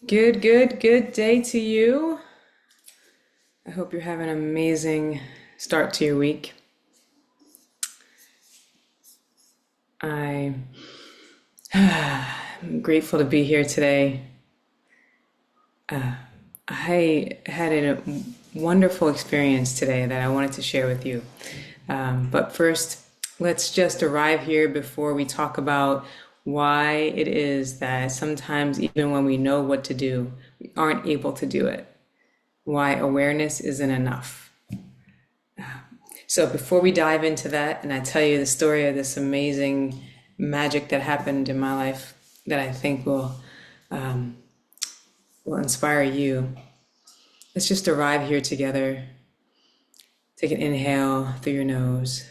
Good day to you. I hope you're having an amazing start to your week. I'm grateful to be here today. I had a wonderful experience today that I wanted to share with you. But first, let's just arrive here before we talk about why it is that sometimes, even when we know what to do, we aren't able to do it. Why awareness isn't enough. So before we dive into that, and I tell you the story of this amazing magic that happened in my life that I think will inspire you, let's just arrive here together. Take an inhale through your nose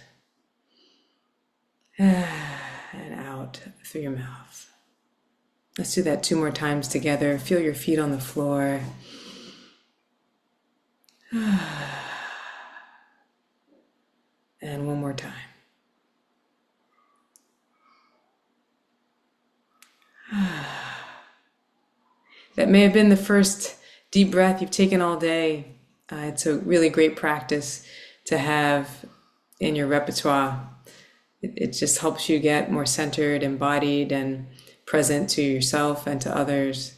and out through your mouth. Let's do that 2 more times together. Feel your feet on the floor. And one more time. That may have been the first deep breath you've taken all day. It's a really great practice to have in your repertoire. It just helps you get more centered, embodied, and present to yourself and to others,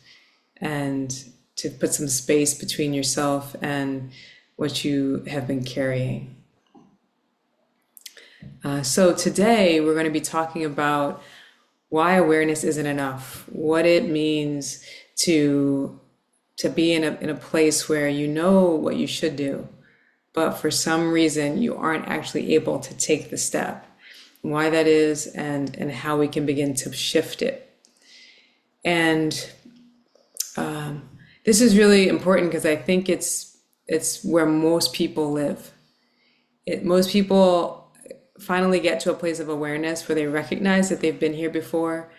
and to put some space between yourself and what you have been carrying. So today we're going to be talking about why awareness isn't enough, what it means to be in a place where you know what you should do, but for some reason you aren't actually able to take the step, why that is, and how we can begin to shift it. And this is really important because I think it's where most people live. Most people finally get to a place of awareness where they recognize that they've been here before,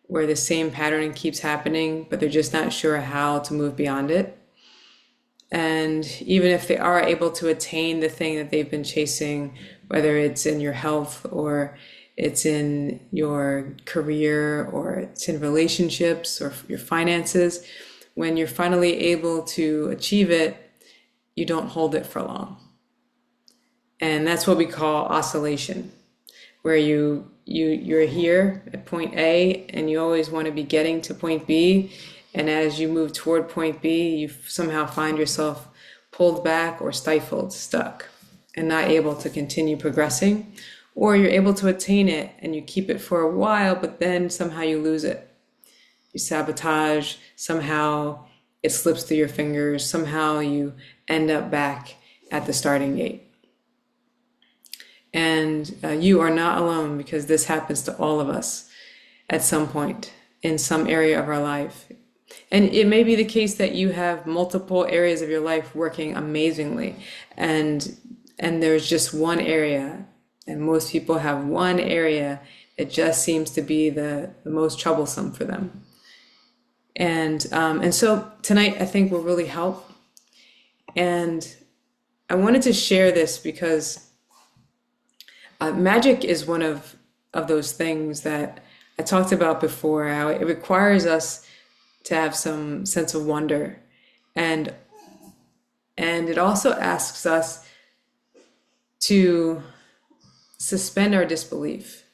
where the same pattern keeps happening, but they're just not sure how to move beyond it. And even if they are able to attain the thing that they've been chasing, whether it's in your health or it's in your career or it's in relationships or your finances, when you're finally able to achieve it, you don't hold it for long. And that's what we call oscillation, where you're here at point A and you always want to be getting to point B. And as you move toward point B, you somehow find yourself pulled back or stifled, stuck, and not able to continue progressing. Or you're able to attain it and you keep it for a while, but then somehow you lose it. You sabotage, somehow it slips through your fingers, somehow you end up back at the starting gate. And you are not alone, because this happens to all of us at some point in some area of our life. And it may be the case that you have multiple areas of your life working amazingly, and there's just one area, and most people have one area that just seems to be the most troublesome for them. And so tonight I think will really help. And I wanted to share this because magic is one of those things that I talked about before, how it requires us to have some sense of wonder. And it also asks us to suspend our disbelief.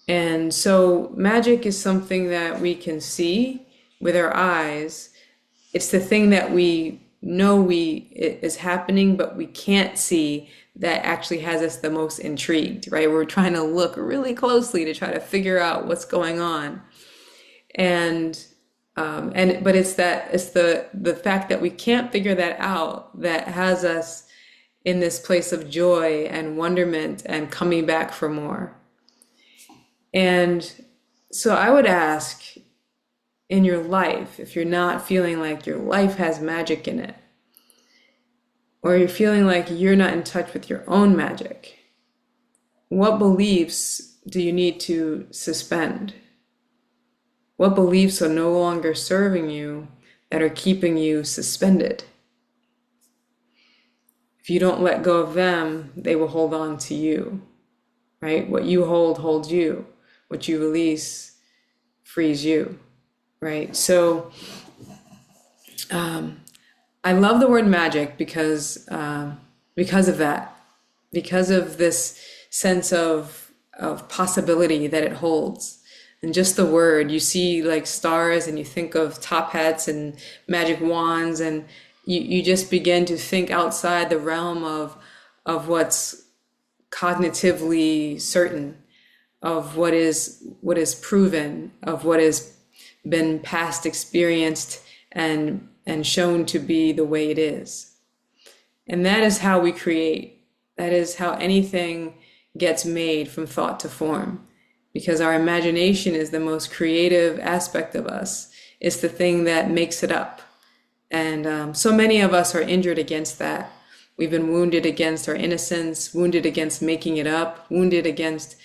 And so magic is something that we can see with our eyes. It's the thing that we know it is happening, but we can't see, that actually has us the most intrigued, right? We're trying to look really closely to try to figure out what's going on. But it's the fact that we can't figure that out that has us in this place of joy and wonderment and coming back for more. And so I would ask, in your life, if you're not feeling like your life has magic in it, or you're feeling like you're not in touch with your own magic, what beliefs do you need to suspend? What beliefs are no longer serving you that are keeping you suspended? If you don't let go of them, they will hold on to you, right? What you hold holds you. What you release frees you, right? So I love the word magic because of that, because of this sense of possibility that it holds. And just the word, you see like stars and you think of top hats and magic wands, and you just begin to think outside the realm of what's cognitively certain, of what is proven, of what has been past experienced and shown to be the way it is. And that is how we create. That is how anything gets made from thought to form. Because our imagination is the most creative aspect of us. It's the thing that makes it up. And so many of us are injured against that. We've been wounded against our innocence, wounded against making it up, wounded against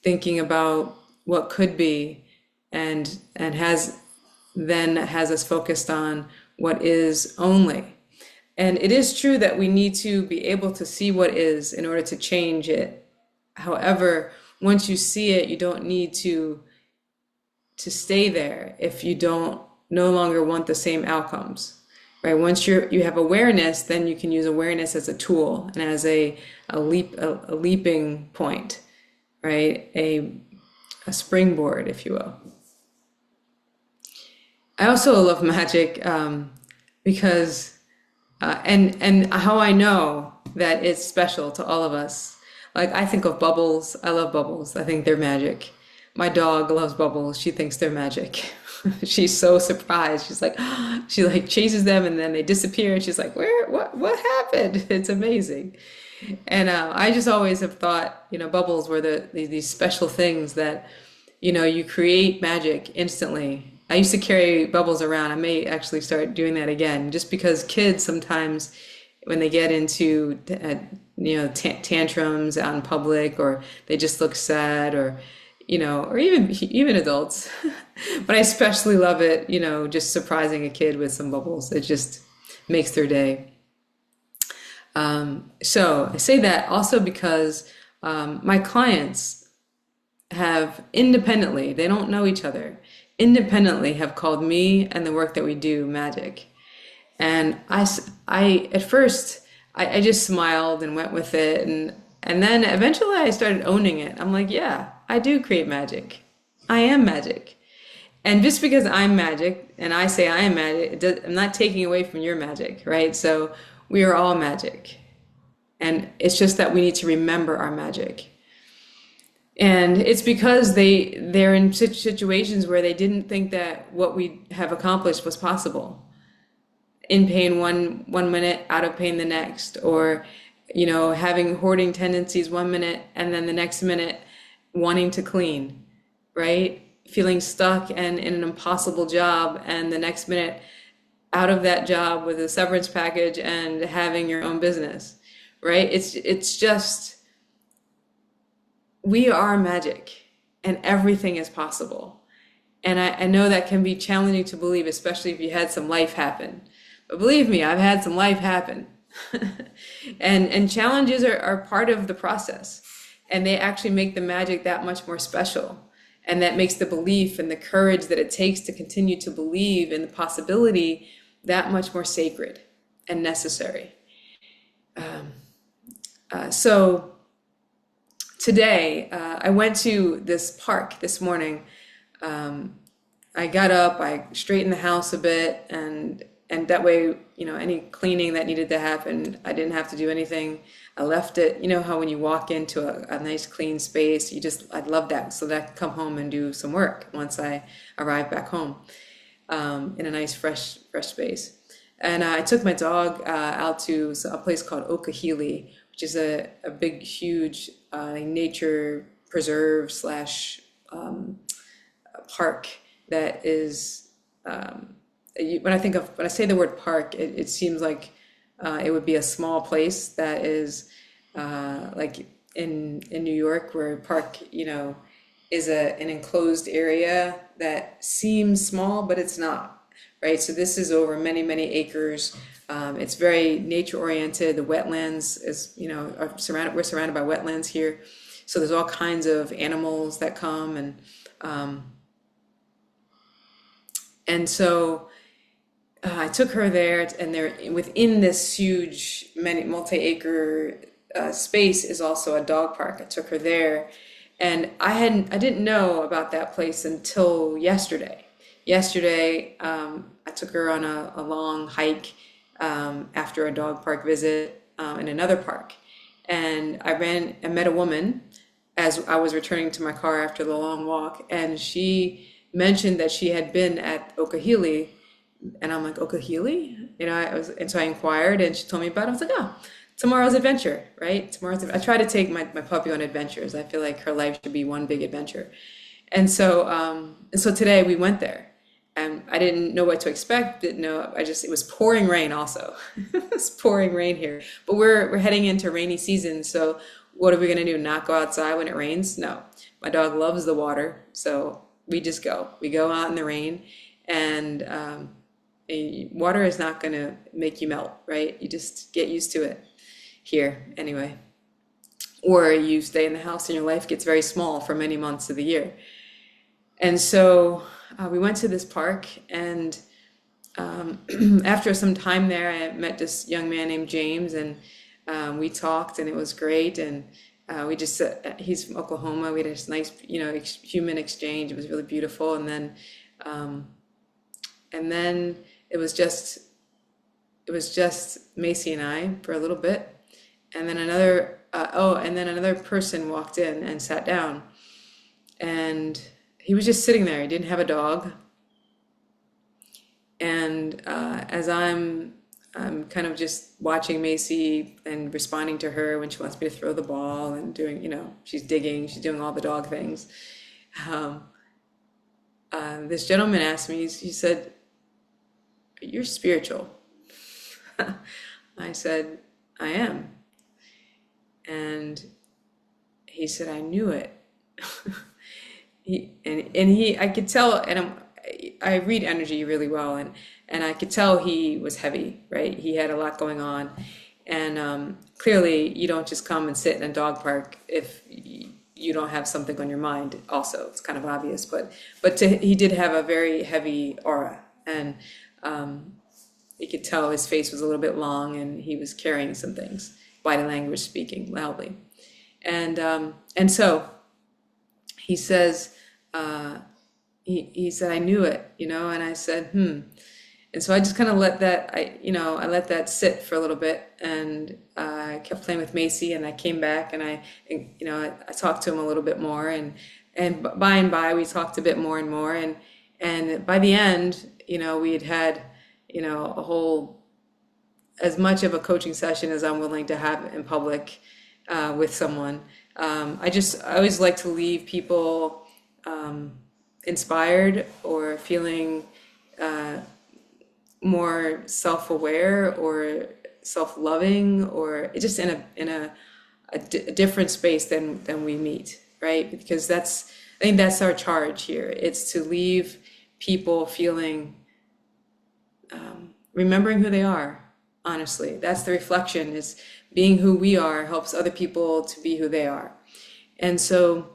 thinking about what could be, and has us focused on what is only. And it is true that we need to be able to see what is in order to change it. However, once you see it, you don't need to stay there if you don't no longer want the same outcomes, right? Once you have awareness, then you can use awareness as a tool and as a leaping point, right? A springboard, if you will. I also love magic because and how I know that it's special to all of us. Like I think of bubbles. I love bubbles. I think they're magic. My dog loves bubbles. She thinks they're magic. She's so surprised. She's like, she like chases them and then they disappear. And she's like, where, what happened? It's amazing. And I just always have thought, bubbles were these special things that, you create magic instantly. I used to carry bubbles around. I may actually start doing that again, just because kids sometimes, when they get into, tantrums out in public, or they just look sad, or, or even adults. But I especially love it, just surprising a kid with some bubbles. It just makes their day. So I say that also because my clients have independently, they don't know each other, independently have called me and the work that we do magic. And I at first, I just smiled and went with it. And then eventually I started owning it. I'm like, yeah, I do create magic. I am magic. And just because I'm magic and I say I am magic, I'm not taking away from your magic, right? So we are all magic. And it's just that we need to remember our magic. And it's because they're in situations where they didn't think that what we have accomplished was possible. In pain one minute, out of pain the next, or having hoarding tendencies one minute and then the next minute wanting to clean, right? Feeling stuck and in an impossible job, and the next minute out of that job with a severance package and having your own business, right? It's just, we are magic and everything is possible. And I know that can be challenging to believe, especially if you had some life happen. But believe me, I've had some life happen. and challenges are part of the process. And they actually make the magic that much more special. And that makes the belief and the courage that it takes to continue to believe in the possibility that much more sacred and necessary. So today, I went to this park this morning. I got up, I straightened the house a bit, and that way, any cleaning that needed to happen, I didn't have to do anything. I left it. You know how when you walk into a nice clean space, I'd love that, so that I could come home and do some work once I arrive back home in a nice fresh space. And I took my dog out to a place called Okahili, which is a big, huge nature preserve slash park that is, when I say the word park, it seems like it would be a small place that is like in New York, where a park, is an enclosed area that seems small, but it's not, right? So this is over many, many acres. It's very nature oriented. The wetlands is, we're surrounded by wetlands here. So there's all kinds of animals that come, And so I took her there, and there within this huge, many multi-acre space is also a dog park. I took her there, and I didn't know about that place until yesterday. Yesterday, I took her on a long hike after a dog park visit in another park, and I met a woman as I was returning to my car after the long walk, and she mentioned that she had been at Okahili, and I'm like, Okahili? And so I inquired, and she told me about it. I was like, oh, tomorrow's adventure, right? I try to take my puppy on adventures. I feel like her life should be one big adventure. And so today we went there, and I didn't know what to expect. Didn't know. It was pouring rain also. It was pouring rain here, but we're heading into rainy season. So what are we gonna do? Not go outside when it rains? No. My dog loves the water, so we just go. We go out in the rain, and water is not gonna make you melt, right? You just get used to it here anyway. Or you stay in the house and your life gets very small for many months of the year. And so we went to this park, and after some time there, I met this young man named James, and we talked, and it was great. And he's from Oklahoma. We had this nice, human exchange. It was really beautiful. And then it was just Macy and I for a little bit, and then another person walked in and sat down, and he was just sitting there. He didn't have a dog, and as I'm kind of just watching Macy and responding to her when she wants me to throw the ball and doing, she's digging, she's doing all the dog things. Um, this gentleman asked me, he said, "You're spiritual." I said, "I am." And he said, "I knew it." I could tell, and I read energy really well, and I could tell he was heavy, right? He had a lot going on, and clearly you don't just come and sit in a dog park if you don't have something on your mind. Also, it's kind of obvious, but he did have a very heavy aura, and you could tell his face was a little bit long, and he was carrying some things, body language, speaking loudly, and so he says. He said, "I knew it," and I said, "Hmm." And so I just kind of let that, I let that sit for a little bit, and I kept playing with Macy, and I came back, and I talked to him a little bit more, and by and by we talked a bit more and more, and by the end, we had, a whole, as much of a coaching session as I'm willing to have in public with someone. I always like to leave people inspired or feeling more self-aware or self-loving, or just in a different space than we meet, right? Because I think that's our charge here. It's to leave people feeling, remembering who they are. Honestly, that's the reflection, is being who we are helps other people to be who they are. And so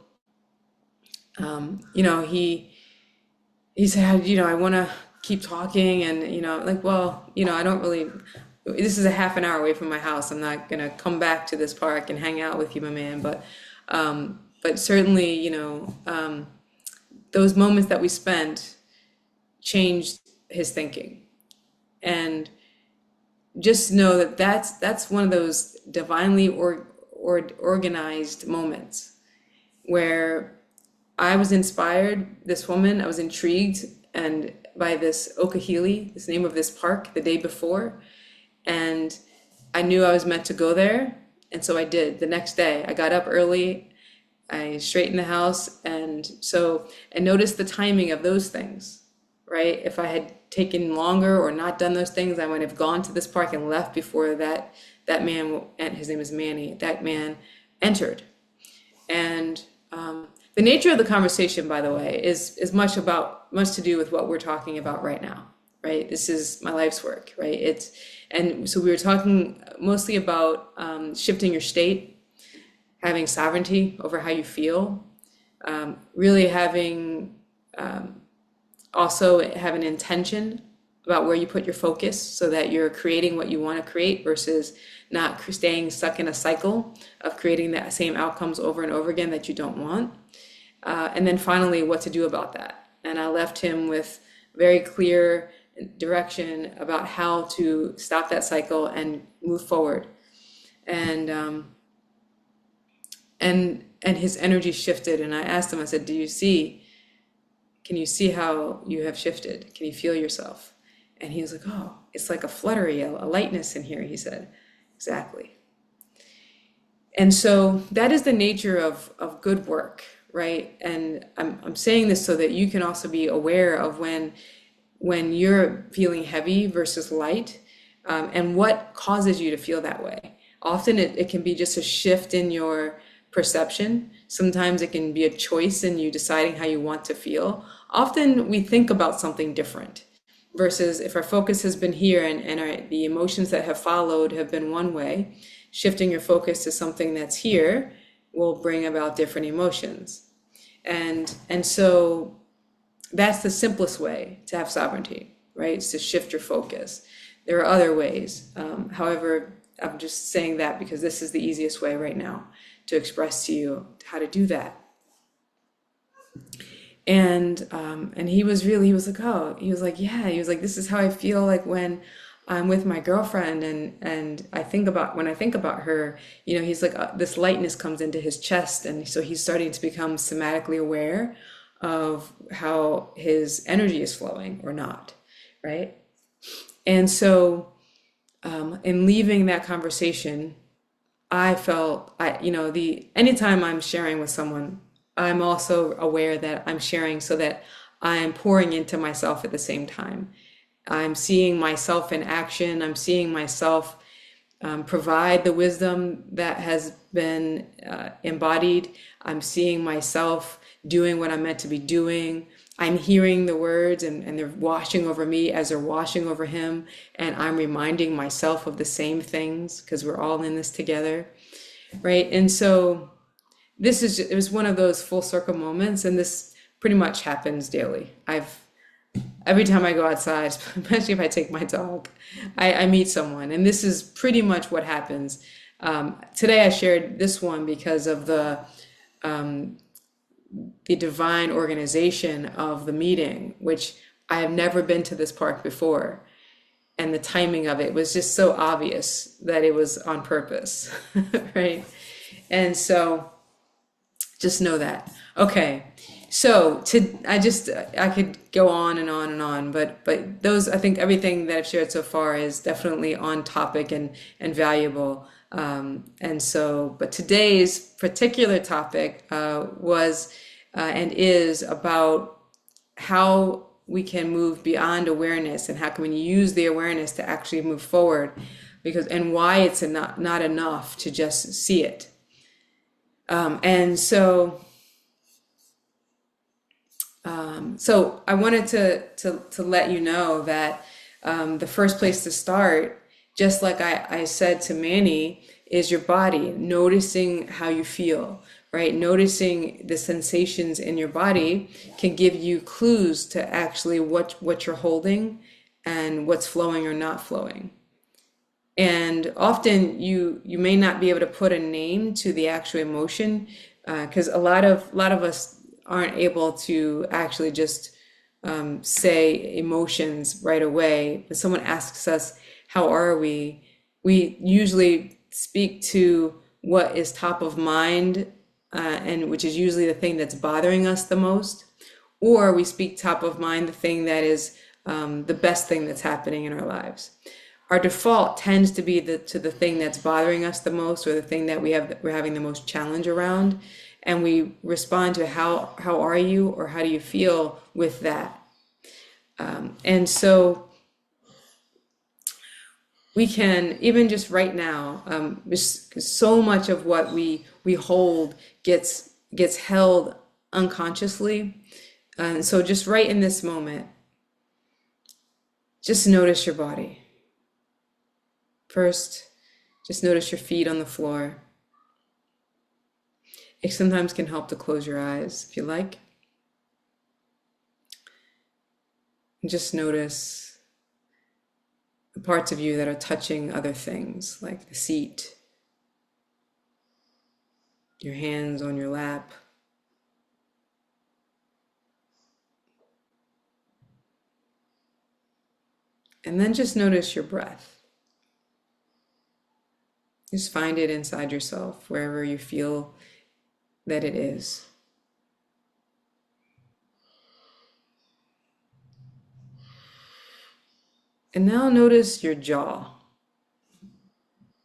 he said, "I want to keep talking," and like, well, I don't really. This is a half an hour away from my house. I'm not gonna come back to this park and hang out with you, my man. But certainly, those moments that we spent changed his thinking, and just know that that's one of those divinely organized moments where I was inspired. This woman, I was intrigued and by this Okahili, this name of this park, the day before, and I knew I was meant to go there, and so I did. The next day, I got up early, I straightened the house, and noticed the timing of those things, right? If I had taken longer or not done those things, I might have gone to this park and left before that man, and his name is Manny, that man entered. And the nature of the conversation, by the way, is much to do with what we're talking about right now, right? This is my life's work, right? And so we were talking mostly about shifting your state, having sovereignty over how you feel, really having Also have an intention about where you put your focus so that you're creating what you want to create versus not staying stuck in a cycle of creating that same outcomes over and over again that you don't want. And then finally, what to do about that. And I left him with very clear direction about how to stop that cycle and move forward. And and his energy shifted. And I asked him, I said, can you see how you have shifted? Can you feel yourself? And he was like, oh, it's like a fluttery, a lightness in here, he said. Exactly. And so that is the nature of good work, right? And I'm saying this so that you can also be aware of when you're feeling heavy versus light, and what causes you to feel that way. Often it can be just a shift in your perception. Sometimes it can be a choice in you deciding how you want to feel. Often we think about something different versus if our focus has been here and the emotions that have followed have been one way, shifting your focus to something that's here will bring about different emotions. And so that's the simplest way to have sovereignty, right? It's to shift your focus. There are other ways. However, I'm just saying that because this is the easiest way right now to express to you how to do that. And he was like, oh, he was like, yeah, he was like, this is how I feel like when I'm with my girlfriend and when I think about her, he's like, this lightness comes into his chest. And so he's starting to become somatically aware of how his energy is flowing or not, right? And so in leaving that conversation, I felt, anytime I'm sharing with someone, I'm also aware that I'm sharing so that I'm pouring into myself at the same time. I'm seeing myself in action. I'm seeing myself provide the wisdom that has been embodied. I'm seeing myself doing what I'm meant to be doing. I'm hearing the words and they're washing over me as they're washing over him. And I'm reminding myself of the same things because we're all in this together, right? And so it was one of those full circle moments, and this pretty much happens daily. Every time I go outside, especially if I take my dog, I meet someone, and this is pretty much what happens. Today I shared this one because of the divine organization of the meeting, which I have never been to this park before. And the timing of it was just so obvious that it was on purpose, right? And so just know that. Okay. So I could go on and on and on, but those, I think everything that I've shared so far is definitely on topic and valuable. But today's particular topic was and is about how we can move beyond awareness and how can we use the awareness to actually move forward, and why it's not enough to just see it. So I wanted to let you know that the first place to start, just like I said to Manny, is your body, noticing how you feel, right? Noticing the sensations in your body can give you clues to actually what you're holding and what's flowing or not flowing. And often you may not be able to put a name to the actual emotion, because a lot of us aren't able to actually just say emotions right away. When someone asks us, how are we usually speak to what is top of mind, and which is usually the thing that's bothering us the most, or we speak top of mind the thing that is the best thing that's happening in our lives. Our default tends to be to the thing that's bothering us the most, or the thing that we're having the most challenge around, and we respond to how are you, or how do you feel with that. And so we can, even just right now, so much of what we hold gets held unconsciously. And so just right in this moment, just notice your body. First, just notice your feet on the floor. It sometimes can help to close your eyes if you like. And just notice the parts of you that are touching other things, like the seat, your hands on your lap. And then just notice your breath. Just find it inside yourself, wherever you feel that it is. And now notice your jaw.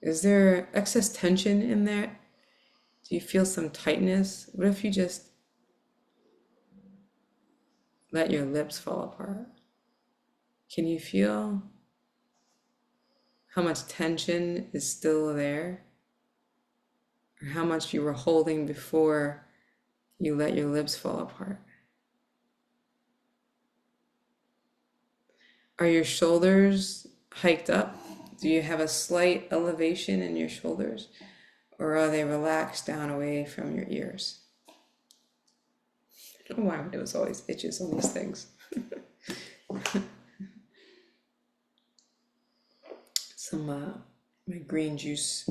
Is there excess tension in there? Do you feel some tightness? What if you just let your lips fall apart? Can you feel how much tension is still there? Or how much you were holding before you let your lips fall apart? Are your shoulders hiked up? Do you have a slight elevation in your shoulders? Or are they relaxed down away from your ears? I don't know why it was always itches on these things. Some my green juice.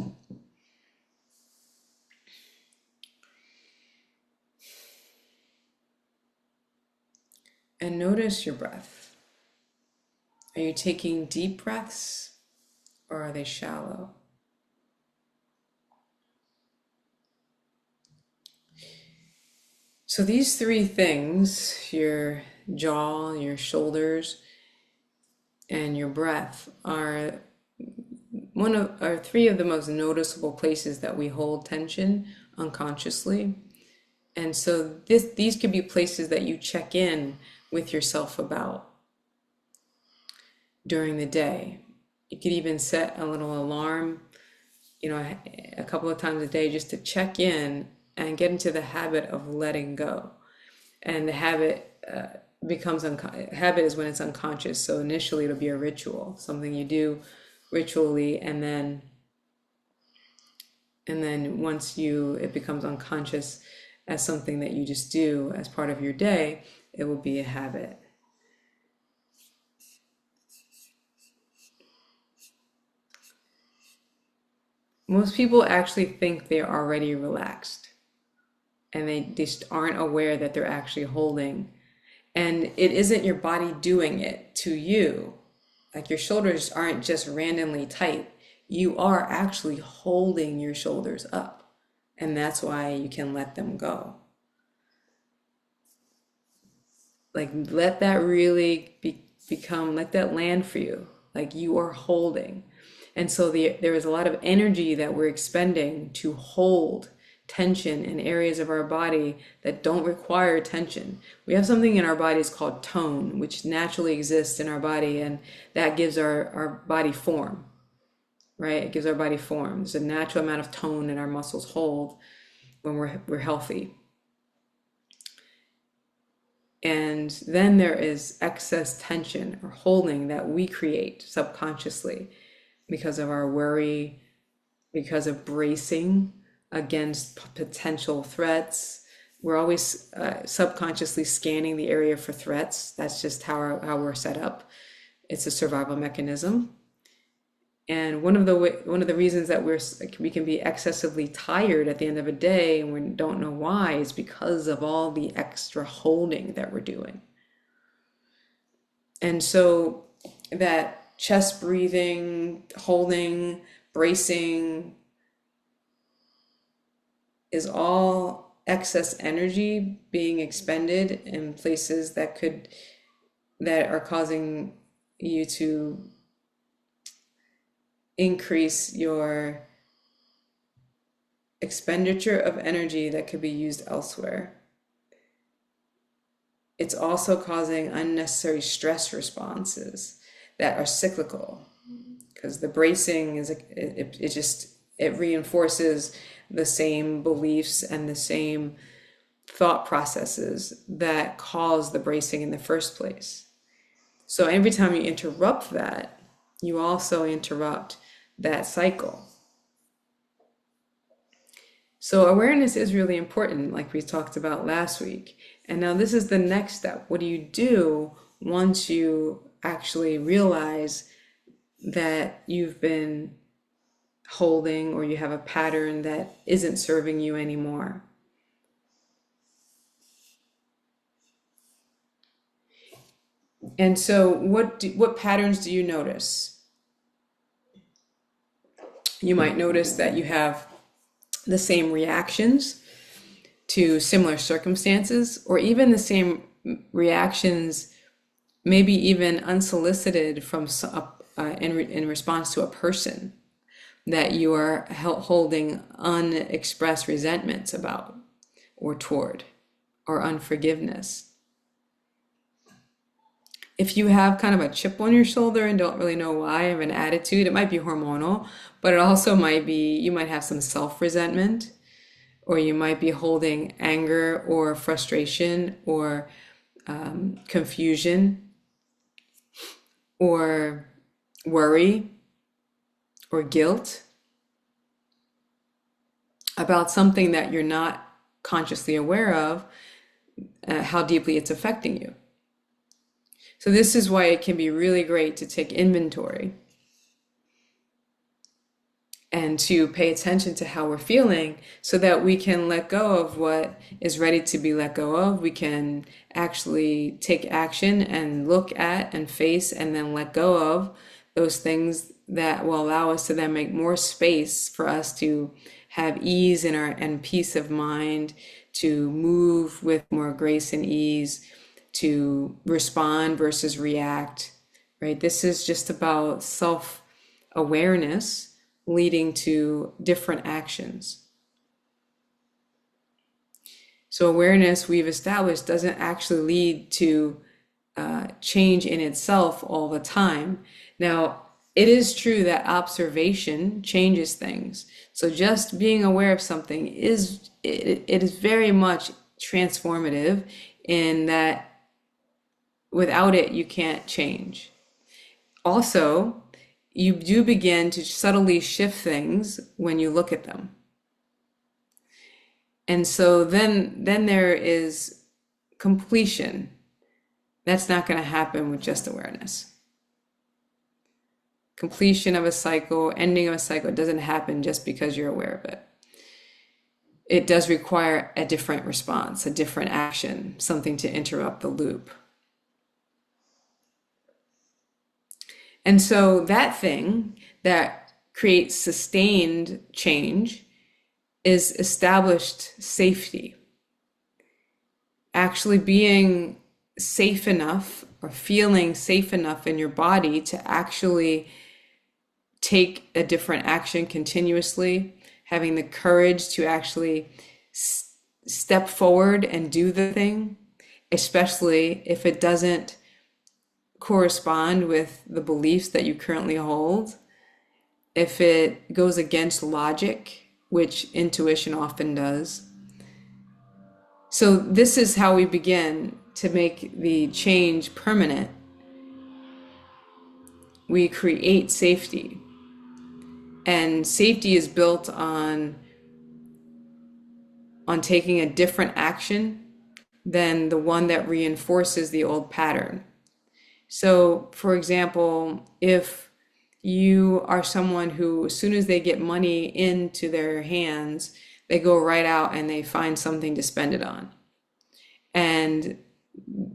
And notice your breath. Are you taking deep breaths or are they shallow? So these three things, your jaw, your shoulders, and your breath, are three of the most noticeable places that we hold tension unconsciously. And so these could be places that you check in with yourself about during the day. You could even set a little alarm, a couple of times a day, just to check in and get into the habit of letting go. And the habit habit is when it's unconscious. So initially it'll be a ritual, something you do ritually, and then once it becomes unconscious as something that you just do as part of your day, it will be a habit. Most people actually think they're already relaxed and they just aren't aware that they're actually holding. And it isn't your body doing it to you. Like your shoulders aren't just randomly tight. You are actually holding your shoulders up. And that's why you can let them go. Like let that really let that land for you. Like you are holding. And so there is a lot of energy that we're expending to hold tension in areas of our body that don't require tension. We have something in our bodies called tone, which naturally exists in our body, and that gives our body form, right? It gives our body form. There's a natural amount of tone that our muscles hold when we're healthy. And then there is excess tension or holding that we create subconsciously because of our worry, because of bracing against potential threats. We're always subconsciously scanning the area for threats. That's just how we're set up. It's a survival mechanism. And one of the reasons that we can be excessively tired at the end of a day and we don't know why is because of all the extra holding that we're doing. And so that chest breathing, holding, bracing is all excess energy being expended in places that are causing you to increase your expenditure of energy that could be used elsewhere. It's also causing unnecessary stress responses that are cyclical, because the bracing it reinforces the same beliefs and the same thought processes that cause the bracing in the first place. So every time you interrupt that, you also interrupt that cycle. So awareness is really important, like we talked about last week. And now this is the next step. What do you do once you actually realize that you've been holding or you have a pattern that isn't serving you anymore. And so what patterns do you notice? You might notice that you have the same reactions to similar circumstances, or even the same reactions, maybe even unsolicited from in response to a person that you are holding unexpressed resentments about, or toward, or unforgiveness. If you have kind of a chip on your shoulder and don't really know why, have an attitude, it might be hormonal, but it also might be, you might have some self-resentment, or you might be holding anger or frustration or confusion or worry or guilt about something that you're not consciously aware of, how deeply it's affecting you. So this is why it can be really great to take inventory and to pay attention to how we're feeling so that we can let go of what is ready to be let go of. We can actually take action and look at and face and then let go of those things that will allow us to then make more space for us to have ease in and peace of mind, to move with more grace and ease, to respond versus react, right? This is just about self-awareness leading to different actions. So awareness, we've established, doesn't actually lead to change in itself all the time. Now, it is true that observation changes things. So just being aware of something it is very much transformative in that without it, you can't change. Also, you do begin to subtly shift things when you look at them. And so then there is completion. That's not going to happen with just awareness. Completion of a cycle, ending of a cycle, doesn't happen just because you're aware of it. It does require a different response, a different action, something to interrupt the loop. And so that thing that creates sustained change is established safety. Actually being safe enough or feeling safe enough in your body to actually take a different action continuously, having the courage to actually step forward and do the thing, especially if it doesn't correspond with the beliefs that you currently hold, if it goes against logic, which intuition often does. So this is how we begin to make the change permanent. We create safety, and safety is built on taking a different action than the one that reinforces the old pattern. So, for example, if you are someone who, as soon as they get money into their hands, they go right out and they find something to spend it on. And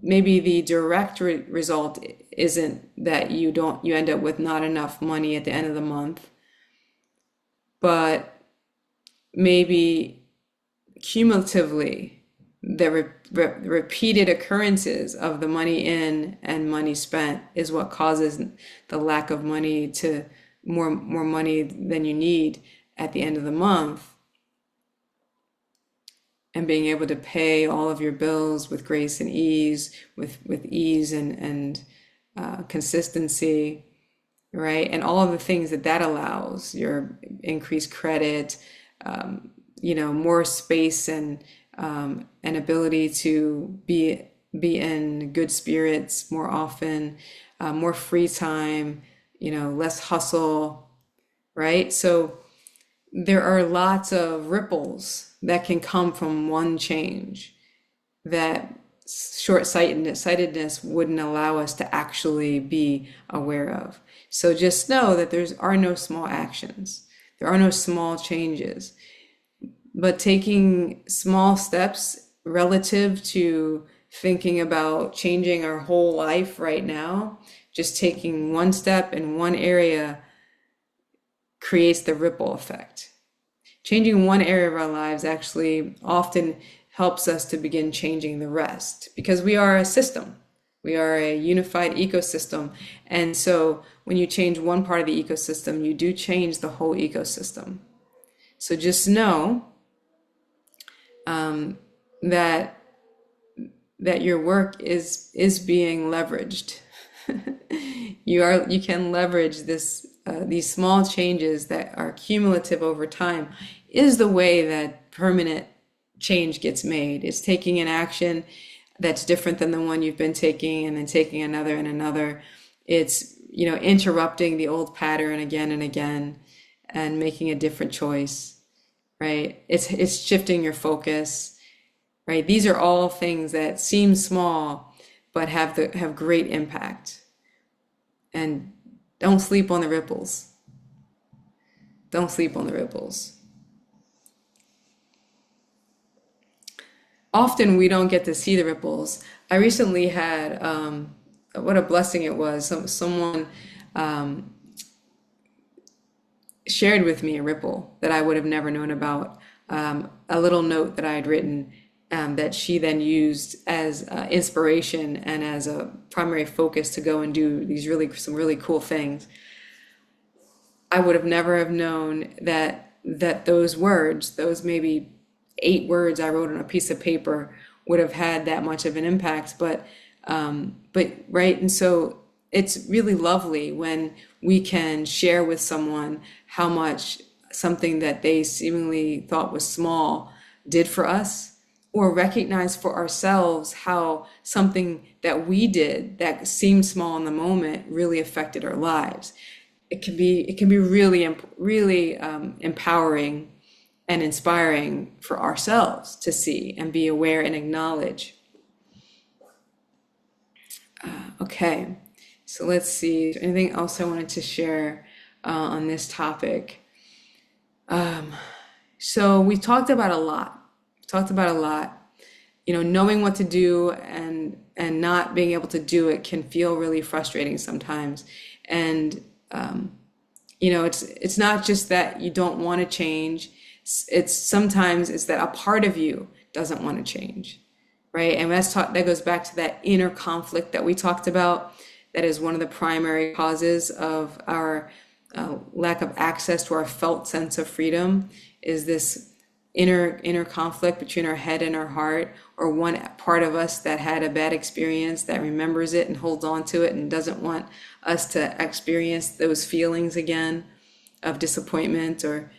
maybe the direct result isn't that you end up with not enough money at the end of the month, but maybe cumulatively, the repeated occurrences of the money in and money spent is what causes the lack of money to more money than you need at the end of the month, and being able to pay all of your bills with grace and ease, with ease and consistency, right? And all of the things that allows, your increased credit, more space and an ability to be in good spirits more often, more free time, less hustle, right? So there are lots of ripples that can come from one change that short-sightedness wouldn't allow us to actually be aware of. So just know that there are no small actions. There are no small changes. But taking small steps relative to thinking about changing our whole life right now, just taking one step in one area creates the ripple effect. Changing one area of our lives actually often helps us to begin changing the rest because we are a system. We are a unified ecosystem. And so when you change one part of the ecosystem, you do change the whole ecosystem. So just know that your work is being leveraged. You can leverage these small changes that are cumulative over time is the way that permanent change gets made. It's taking an action that's different than the one you've been taking and then taking another and another. It's, interrupting the old pattern again and again and making a different choice, right? It's shifting your focus, right? These are all things that seem small but have great impact. And don't sleep on the ripples. Don't sleep on the ripples. Often we don't get to see the ripples. I recently had, what a blessing it was. Someone shared with me a ripple that I would have never known about. A little note that I had written that she then used as inspiration and as a primary focus to go and do some really cool things. I would have never have known that those words, those maybe 8 words I wrote on a piece of paper, would have had that much of an impact. But right, and so it's really lovely when we can share with someone how much something that they seemingly thought was small did for us, or recognize for ourselves how something that we did that seemed small in the moment really affected our lives. It can be really empowering and inspiring for ourselves to see and be aware and acknowledge. Okay, so let's see. Is there anything else I wanted to share on this topic? So we talked about a lot. Knowing what to do and not being able to do it can feel really frustrating sometimes. And it's not just that you don't want to change. Sometimes it's that a part of you doesn't want to change, right? And that goes back to that inner conflict that we talked about. That is one of the primary causes of our lack of access to our felt sense of freedom. Is this inner conflict between our head and our heart, or one part of us that had a bad experience that remembers it and holds on to it and doesn't want us to experience those feelings again of disappointment or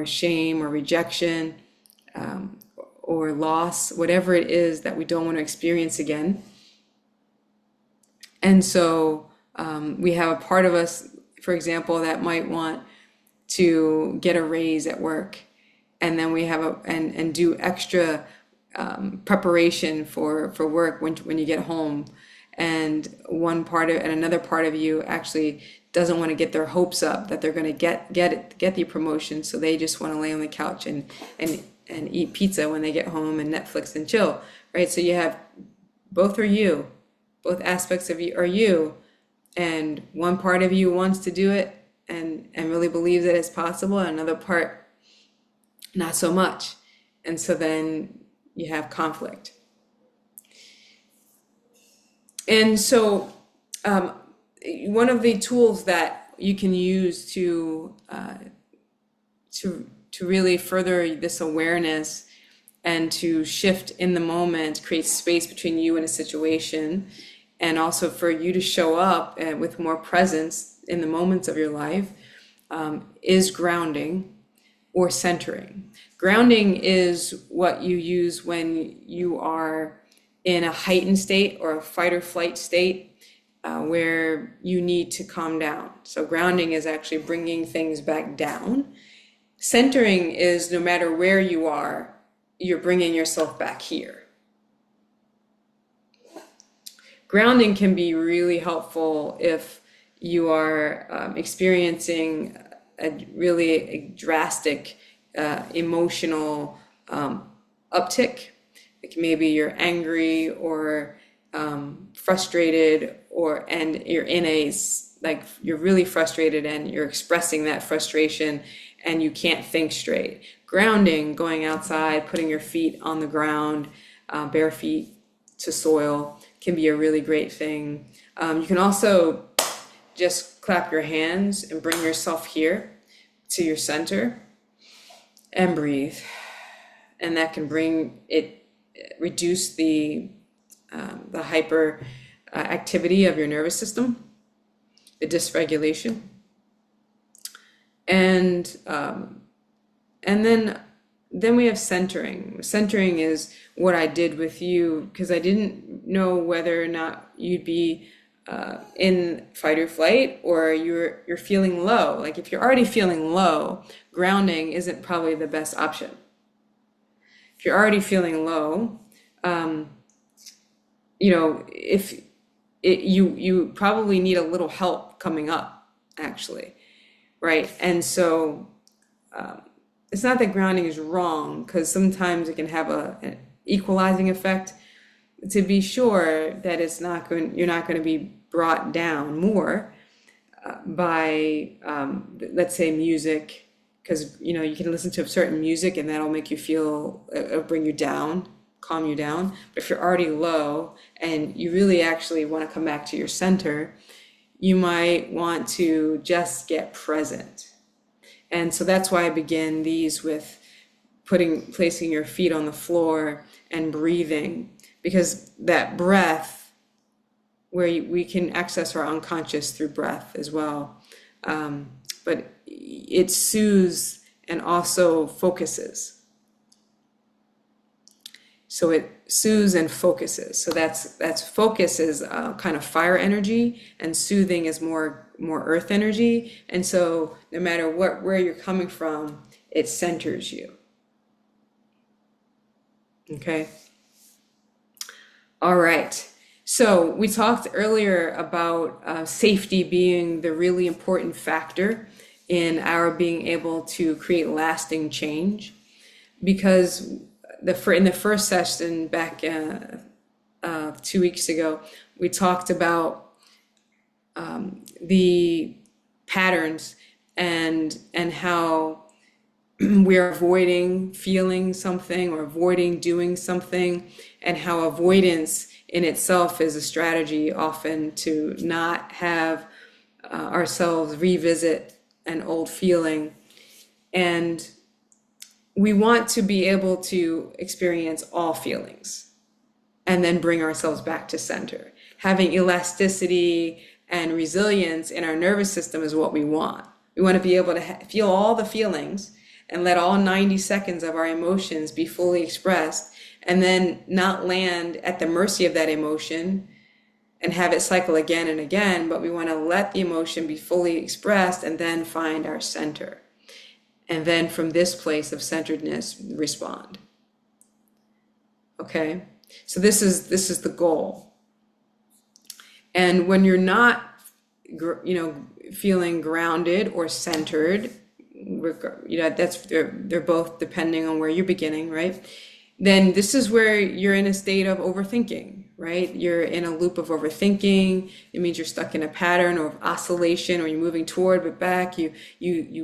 shame or rejection or loss, whatever it is that we don't want to experience again. And so we have a part of us, for example, that might want to get a raise at work, and then we have and do extra preparation for work when you get home. And another part of you actually doesn't want to get their hopes up that they're going to get the promotion, so they just want to lay on the couch and eat pizza when they get home and Netflix and chill, right? So you have both aspects of you are you, and one part of you wants to do it and really believes that it's possible, and another part not so much. And so then you have conflict. And so one of the tools that you can use to really further this awareness and to shift in the moment, create space between you and a situation, and also for you to show up with more presence in the moments of your life, is grounding or centering. Grounding is what you use when you are in a heightened state or a fight or flight state where you need to calm down. So grounding is actually bringing things back down. Centering is no matter where you are, you're bringing yourself back here. Grounding can be really helpful if you are experiencing a really drastic emotional uptick. Like maybe you're angry or frustrated, and you're in like you're really frustrated and you're expressing that frustration and you can't think straight. Grounding, going outside, putting your feet on the ground, bare feet to soil, can be a really great thing. You can also just clap your hands and bring yourself here to your center and breathe. And that can reduce the hyper activity of your nervous system, the dysregulation. And then we have centering. Centering is what I did with you, because I didn't know whether or not you'd be in fight or flight, or you're feeling low. Like if you're already feeling low, grounding isn't probably the best option. If you're already feeling low, you probably need a little help coming up, actually, right? And so it's not that grounding is wrong, because sometimes it can have an equalizing effect. To be sure that you're not going to be brought down more by, let's say, music, because you can listen to a certain music and that'll make you feel, bring you down, calm you down. But if you're already low and you really actually want to come back to your center, you might want to just get present. And so that's why I begin these with placing your feet on the floor and breathing, because that breath, where we can access our unconscious through breath as well, but it soothes and also focuses. So it soothes and focuses. So that's focus is kind of fire energy, and soothing is more earth energy. And so no matter where you're coming from, it centers you. Okay. All right. So we talked earlier about safety being the really important factor in our being able to create lasting change, because in the first session back 2 weeks ago, we talked about the patterns and how we're avoiding feeling something or avoiding doing something, and how avoidance in itself is a strategy often to not have ourselves revisit an old feeling. And we want to be able to experience all feelings and then bring ourselves back to center. Having elasticity and resilience in our nervous system is what we want. We want to be able to feel all the feelings and let all 90 seconds of our emotions be fully expressed, and then not land at the mercy of that emotion and have it cycle again and again. But we want to let the emotion be fully expressed and then find our center. And then from this place of centeredness, respond. Okay? So this is the goal. And when you're not, feeling grounded or centered, they're both depending on where you're beginning, right? Then this is where you're in a state of overthinking, right? You're in a loop of overthinking. It means you're stuck in a pattern of oscillation, or you're moving toward but back. You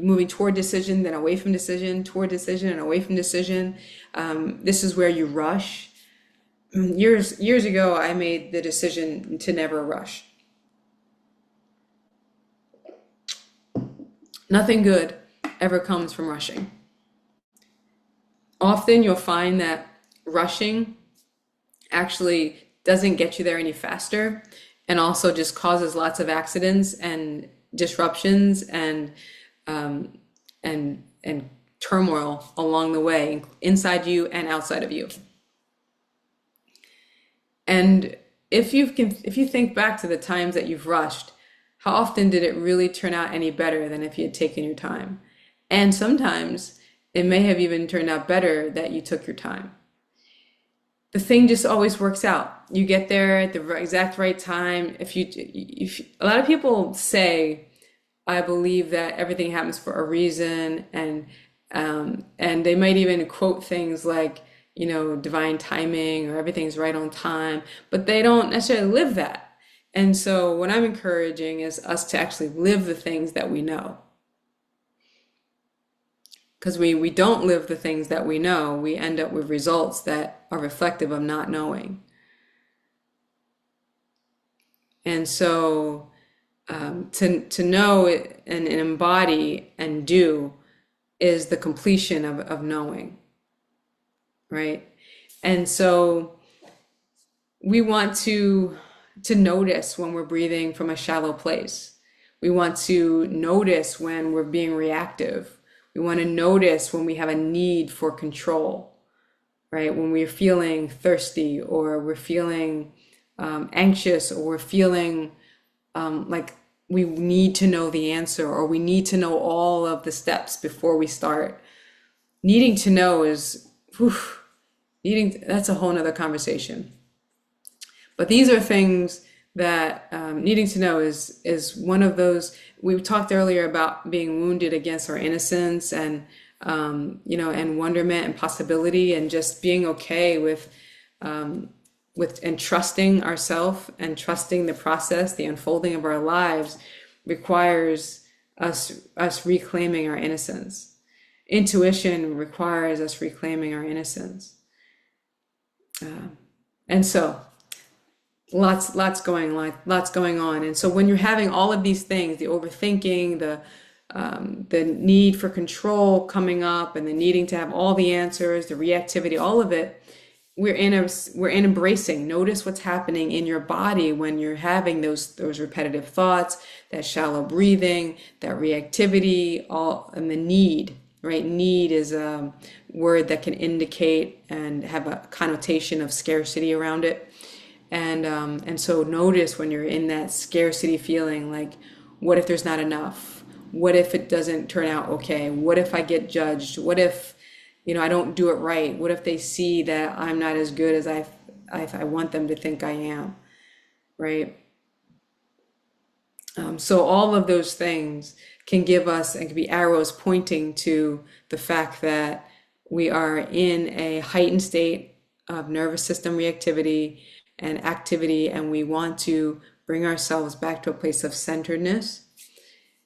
moving toward decision, then away from decision, toward decision, and away from decision. This is where you rush. Years ago, I made the decision to never rush. Nothing good ever comes from rushing. Often you'll find that rushing actually doesn't get you there any faster, and also just causes lots of accidents and disruptions and turmoil along the way, inside you and outside of you. And if you think back to the times that you've rushed, how often did it really turn out any better than if you had taken your time? And sometimes it may have even turned out better that you took your time. the thing just always works out. You get there at the exact right time. If a lot of people say, I believe that everything happens for a reason, and they might even quote things like, divine timing or everything's right on time, but they don't necessarily live that. And so what I'm encouraging is us to actually live the things that we know. Because we don't live the things that we know, we end up with results that are reflective of not knowing. And so to know and embody and do is the completion of knowing, right? And so we want to notice when we're breathing from a shallow place. We want to notice when we're being reactive. We want to notice when we have a need for control, right? When we're feeling thirsty, or we're feeling anxious, or we're feeling like we need to know the answer, or we need to know all of the steps before we start. Needing to know is, whew, that's a whole nother conversation. But these are things that needing to know is one of those. We talked earlier about being wounded against our innocence, and and wonderment and possibility, and just being okay with and trusting ourselves and trusting the process. The unfolding of our lives requires us reclaiming our innocence. Intuition requires us reclaiming our innocence, and so. Lots going on. And so when you're having all of these things, the overthinking, the need for control coming up, and the needing to have all the answers, the reactivity, all of it, we're in embracing. Notice what's happening in your body when you're having those repetitive thoughts, that shallow breathing, that reactivity, and the need. Right? Need is a word that can indicate and have a connotation of scarcity around it. And so notice when you're in that scarcity feeling, like, what if there's not enough? What if it doesn't turn out okay? What if I get judged? What if, I don't do it right? What if they see that I'm not as good as I want them to think I am, right? So all of those things can give us, and can be arrows pointing to the fact that we are in a heightened state of nervous system reactivity and activity, and we want to bring ourselves back to a place of centeredness.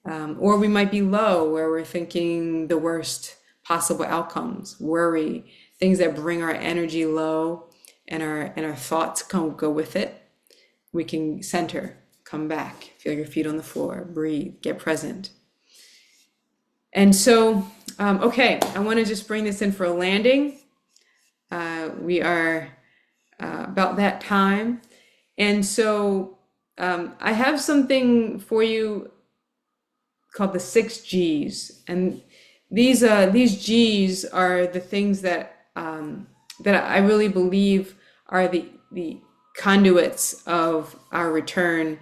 Or we might be low, where we're thinking the worst possible outcomes, worry, things that bring our energy low, and our thoughts go with it. We can center, come back, feel your feet on the floor, breathe, get present. And so, okay, I want to just bring this in for a landing. We are about that time. And so I have something for you called the 6 G's. And these G's are the things that I really believe are the conduits of our return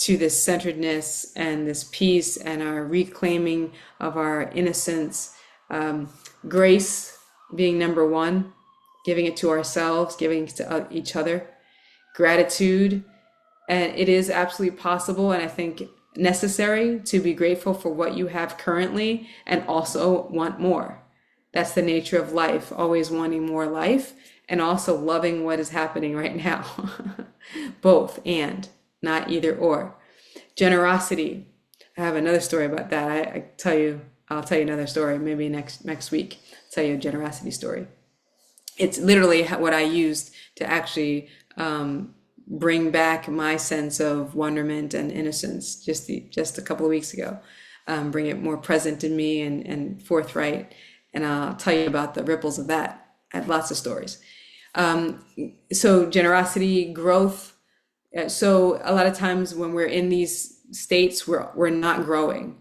to this centeredness and this peace, and our reclaiming of our innocence. Grace being number one, giving it to ourselves, giving it to each other. Gratitude, and it is absolutely possible, and I think necessary, to be grateful for what you have currently and also want more. That's the nature of life, always wanting more life, and also loving what is happening right now. Both, and not either or. Generosity. I have another story about that. I'll tell you another story, maybe next week. I'll tell you a generosity story. It's literally what I used to actually bring back my sense of wonderment and innocence just a couple of weeks ago. Bring it more present in me and forthright. And I'll tell you about the ripples of that. I have lots of stories. So generosity, growth. So a lot of times when we're in these states, we're not growing.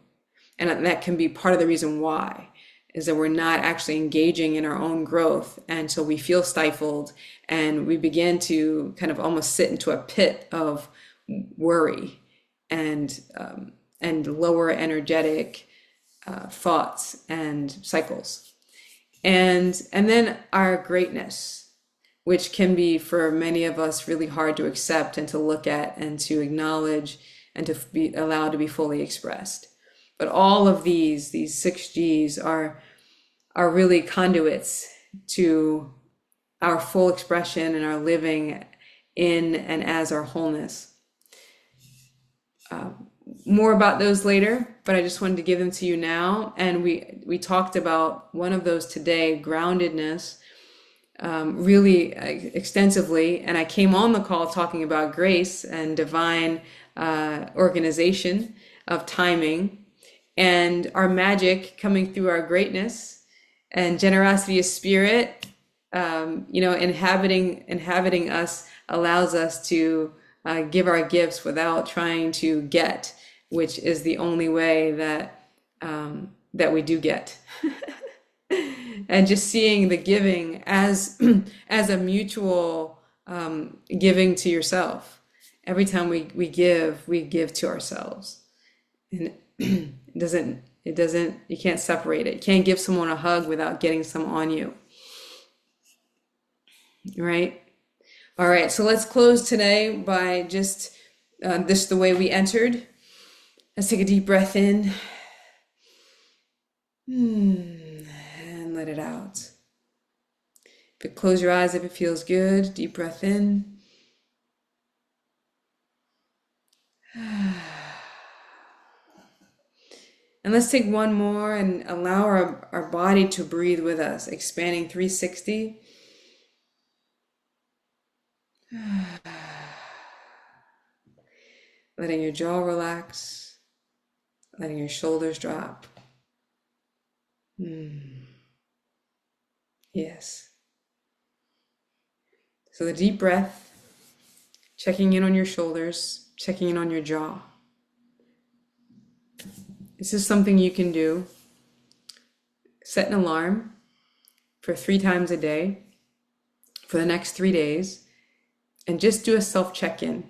And that can be part of the reason why, is that we're not actually engaging in our own growth. And so we feel stifled, and we begin to kind of almost sit into a pit of worry and lower energetic thoughts and cycles. And then our greatness. which can be for many of us really hard to accept and to look at and to acknowledge and to be allowed to be fully expressed. But all of these 6 Gs are really conduits to our full expression and our living in and as our wholeness. More about those later, but I just wanted to give them to you now. And we talked about one of those today, groundedness, really extensively. And I came on the call talking about grace and divine organization of timing and our magic coming through our greatness and generosity of spirit, inhabiting us allows us to give our gifts without trying to get, which is the only way that we do get. And just seeing the giving as as a mutual giving to yourself. Every time we give to ourselves, and it doesn't you can't separate it. You can't give someone a hug without getting some on you, right? All right, so let's close today by just this the way we entered. Let's take a deep breath in and let it out. Close your eyes if it feels good. Deep breath in. And let's take one more and allow our body to breathe with us, expanding 360. Letting your jaw relax, letting your shoulders drop. Yes. So the deep breath, checking in on your shoulders, checking in on your jaw. This is something you can do. Set an alarm for 3 times a day for the next 3 days, and just do a self check-in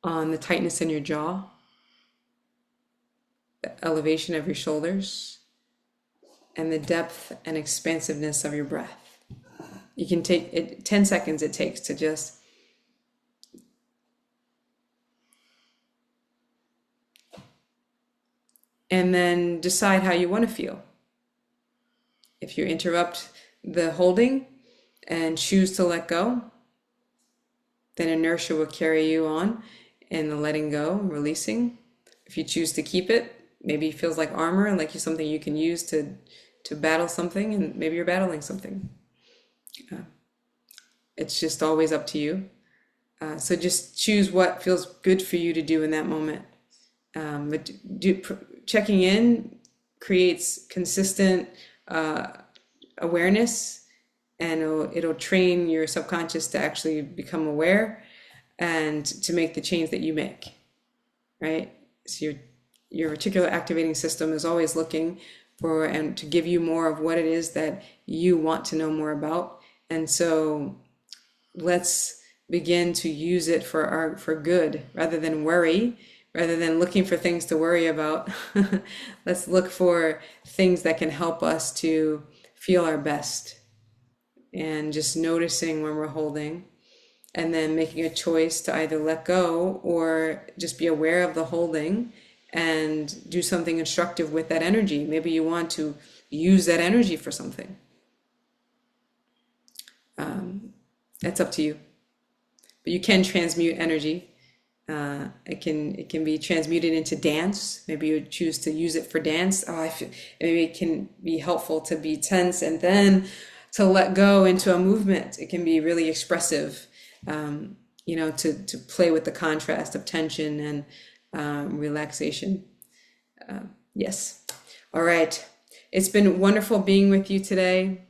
on the tightness in your jaw, the elevation of your shoulders, and the depth and expansiveness of your breath. You can take it 10 seconds it takes to just and then decide how you want to feel. If you interrupt the holding and choose to let go, then inertia will carry you on in the letting go and releasing. If you choose to keep it, maybe it feels like armor and like something you can use to battle something, and maybe you're battling something. It's just always up to you. So just choose what feels good for you to do in that moment. But checking in creates consistent awareness, and it'll train your subconscious to actually become aware and to make the change that you make, right? So your reticular activating system is always looking for and to give you more of what it is that you want to know more about. And so let's begin to use it for good rather than worry. Rather than looking for things to worry about, let's look for things that can help us to feel our best, and just noticing when we're holding, and then making a choice to either let go or just be aware of the holding and do something instructive with that energy. Maybe you want to use that energy for something. That's up to you. But you can transmute energy. It can be transmuted into dance. Maybe you choose to use it for dance. Maybe it can be helpful to be tense and then to let go into a movement. It can be really expressive, to play with the contrast of tension and relaxation. Yes. All right. It's been wonderful being with you today.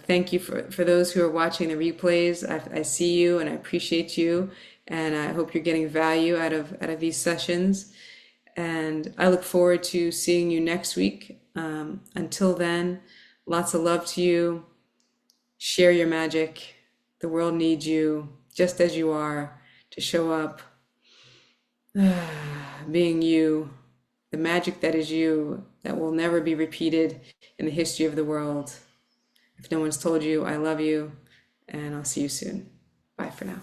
Thank you for those who are watching the replays. I see you and I appreciate you. And I hope you're getting value out of these sessions. And I look forward to seeing you next week. Until then, lots of love to you. Share your magic. The world needs you just as you are to show up. Being you, the magic that is you, that will never be repeated in the history of the world. If no one's told you, I love you, and I'll see you soon. Bye for now.